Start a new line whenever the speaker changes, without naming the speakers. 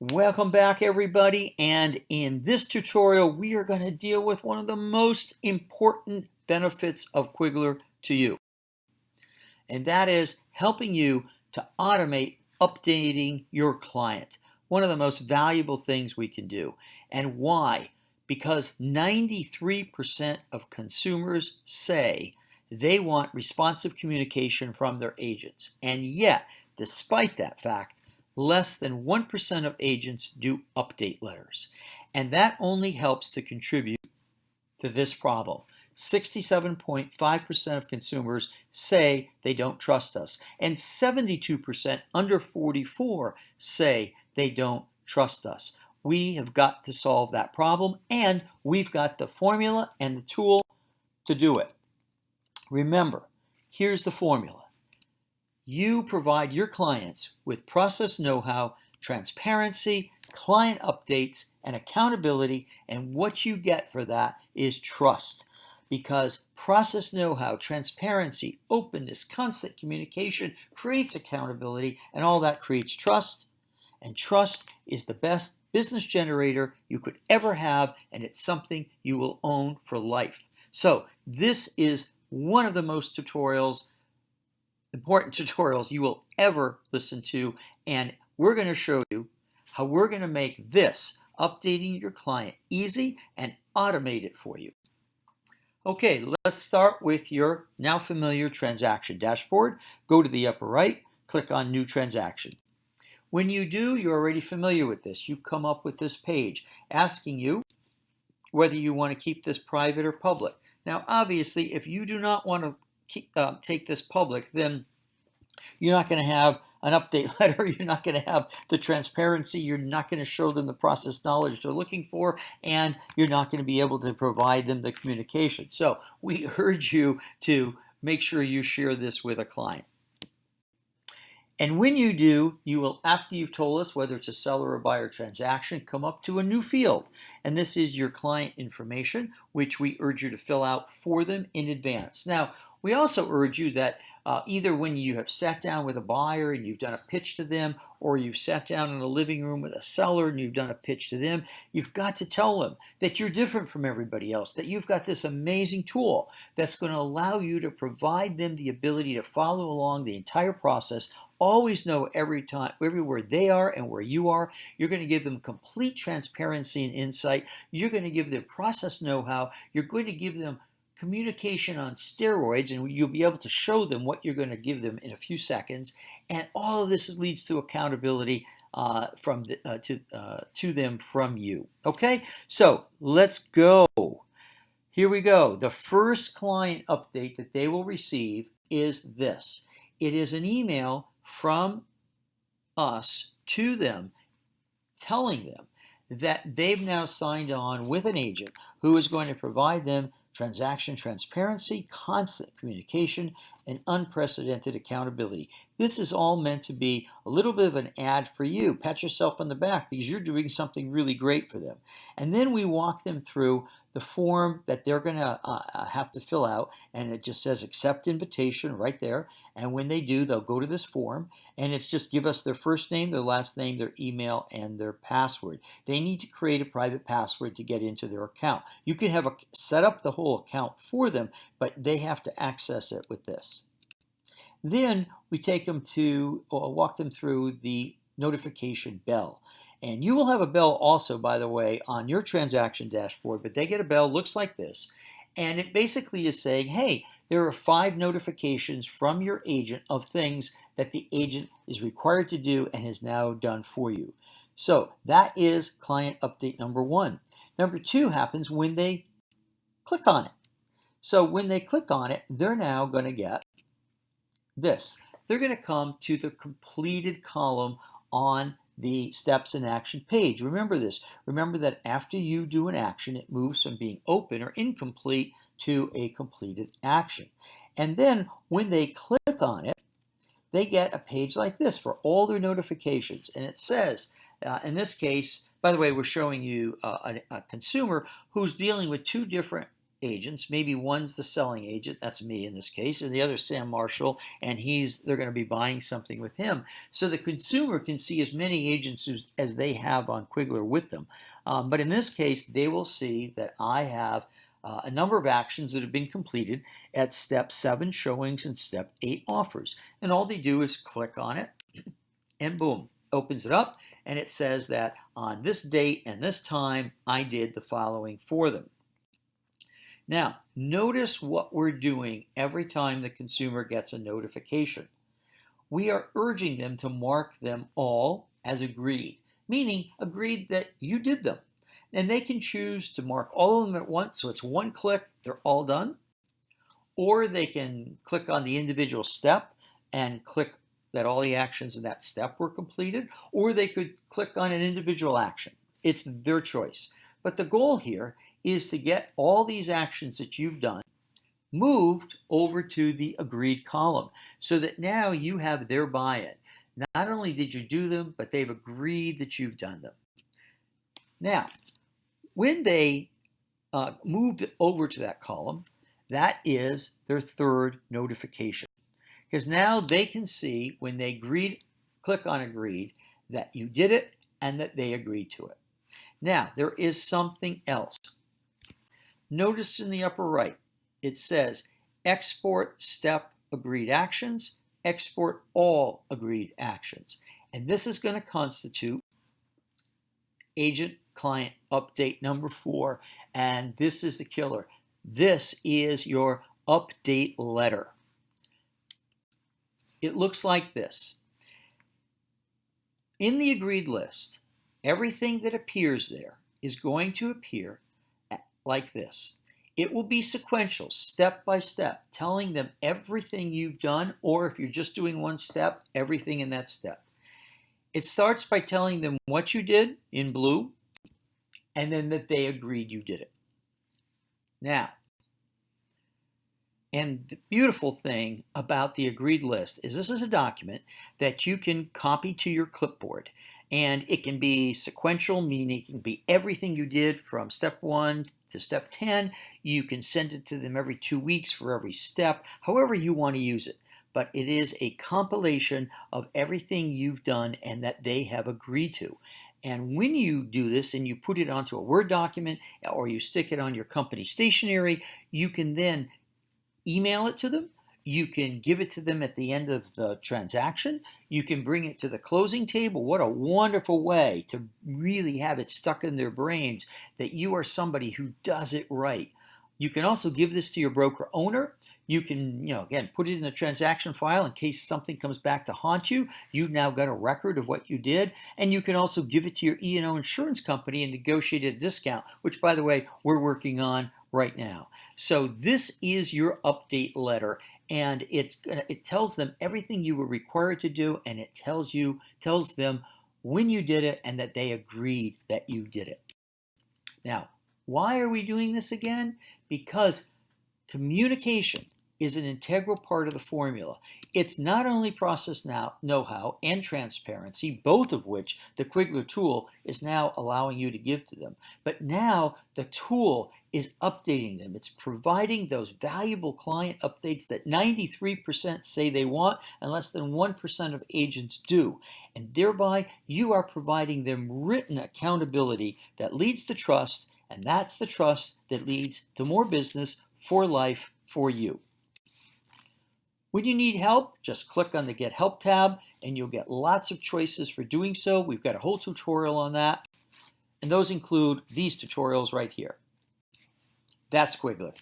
Welcome back, everybody, and in this tutorial we are going to deal with one of the most important benefits of Quiggler to you, and that is helping you to automate updating your client. One of the most valuable things we can do. And why? Because 93% of consumers say they want responsive communication from their agents, and yet, despite that fact, less than 1% of agents do update letters. And that only helps to contribute to this problem. 67.5% of consumers say they don't trust us, and 72% under 44 say they don't trust us. We have got to solve that problem, and we've got the formula and the tool to do it. Remember, here's the formula. You provide your clients with process know-how, transparency, client updates, and accountability, and what you get for that is trust. Because process know-how, transparency, openness, constant communication creates accountability, and all that creates trust. And trust is the best business generator you could ever have, and it's something you will own for life. So this is one of the most important tutorials you will ever listen to, and we're going to show you how we're going to make this updating your client easy and automate it for you. Okay, let's start with your now familiar transaction dashboard. Go to the upper right, click on New Transaction. When you do, you're already familiar with this. You come up with this page asking you whether you want to keep this private or public. Now, obviously, if you do not want to take this public, then you're not going to have an update letter, you're not going to have the transparency, you're not going to show them the process knowledge they're looking for, and you're not going to be able to provide them the communication. So we urge you to make sure you share this with a client. And when you do, you will, after you've told us whether it's a seller or buyer transaction, come up to a new field. And this is your client information, which we urge you to fill out for them in advance. Now, we also urge you that either when you have sat down with a buyer and you've done a pitch to them, or you've sat down in a living room with a seller and you've done a pitch to them, you've got to tell them that you're different from everybody else, that you've got this amazing tool that's going to allow you to provide them the ability to follow along the entire process, always know everywhere they are and where you are. You're going to give them complete transparency and insight. You're going to give them process know-how. You're going to give them communication on steroids, and you'll be able to show them what you're going to give them in a few seconds. And all of this leads to accountability to them from you. Okay, so let's go. Here we go. The first client update that they will receive is this. It is an email from us to them telling them that they've now signed on with an agent who is going to provide them transaction transparency, constant communication, and unprecedented accountability. This is all meant to be a little bit of an ad for you. Pat yourself on the back because you're doing something really great for them. And then we walk them through the form that they're going to have to fill out, and it just says accept invitation right there. And when they do, they'll go to this form, and it's just give us their first name, their last name, their email, and their password. They need to create a private password to get into their account. You can have set up the whole account for them, but they have to access it with this. Then we take them to, or walk them through the notification bell. And you will have a bell also, by the way, on your transaction dashboard, but they get a bell, looks like this. And it basically is saying, hey, there are 5 notifications from your agent of things that the agent is required to do and has now done for you. So that is client update number 1. Number 2 happens when they click on it. So when they click on it, they're now going to get this. They're going to come to the completed column on the steps in action page. Remember this. Remember that after you do an action, it moves from being open or incomplete to a completed action. And then when they click on it, they get a page like this for all their notifications. And it says, in this case, by the way, we're showing you a consumer who's dealing with 2 different agents. Maybe one's the selling agent, that's me in this case, and the other Sam Marshall, and they're going to be buying something with him. So the consumer can see as many agents as they have on Quigler with them. But in this case, they will see that I have a number of actions that have been completed at step 7 showings and step 8 offers. And all they do is click on it, and boom, opens it up, and it says that on this date and this time, I did the following for them. Now, notice what we're doing every time the consumer gets a notification. We are urging them to mark them all as agreed, meaning agreed that you did them. And they can choose to mark all of them at once, so it's one click, they're all done. Or they can click on the individual step and click that all the actions in that step were completed, or they could click on an individual action. It's their choice. But the goal here is to get all these actions that you've done moved over to the agreed column so that now you have their buy-in. Not only did you do them, but they've agreed that you've done them. Now, when they moved over to that column, that is their third notification. Because now they can see when they click on agreed that you did it and that they agreed to it. Now, there is something else. Notice in the upper right, it says export step agreed actions, export all agreed actions. And this is going to constitute agent client update number 4. And this is the killer. This is your update letter. It looks like this. In the agreed list, everything that appears there is going to appear like this. It will be sequential, step by step, telling them everything you've done, or if you're just doing one step, everything in that step. It starts by telling them what you did in blue, and then that they agreed you did it. Now, and the beautiful thing about the agreed list is this is a document that you can copy to your clipboard. And it can be sequential, meaning it can be everything you did from step 1 to step 10. You can send it to them every 2 weeks for every step, however you want to use it. But it is a compilation of everything you've done and that they have agreed to. And when you do this and you put it onto a Word document or you stick it on your company stationery, you can then email it to them. You can give it to them at the end of the transaction. You can bring it to the closing table. What a wonderful way to really have it stuck in their brains that you are somebody who does it right. You can also give this to your broker owner. You can, again, put it in the transaction file in case something comes back to haunt you. You've now got a record of what you did. And you can also give it to your E&O insurance company and negotiate a discount, which, by the way, we're working on right now. So this is your update letter, and it tells them everything you were required to do, and it tells them when you did it and that they agreed that you did it. Now, why are we doing this again? Because communication is an integral part of the formula. It's not only process know-how and transparency, both of which the Quigler tool is now allowing you to give to them, but now the tool is updating them. It's providing those valuable client updates that 93% say they want and less than 1% of agents do. And thereby, you are providing them written accountability that leads to trust, and that's the trust that leads to more business for life for you. When you need help, just click on the Get Help tab and you'll get lots of choices for doing so. We've got a whole tutorial on that, and those include these tutorials right here. That's Quigler.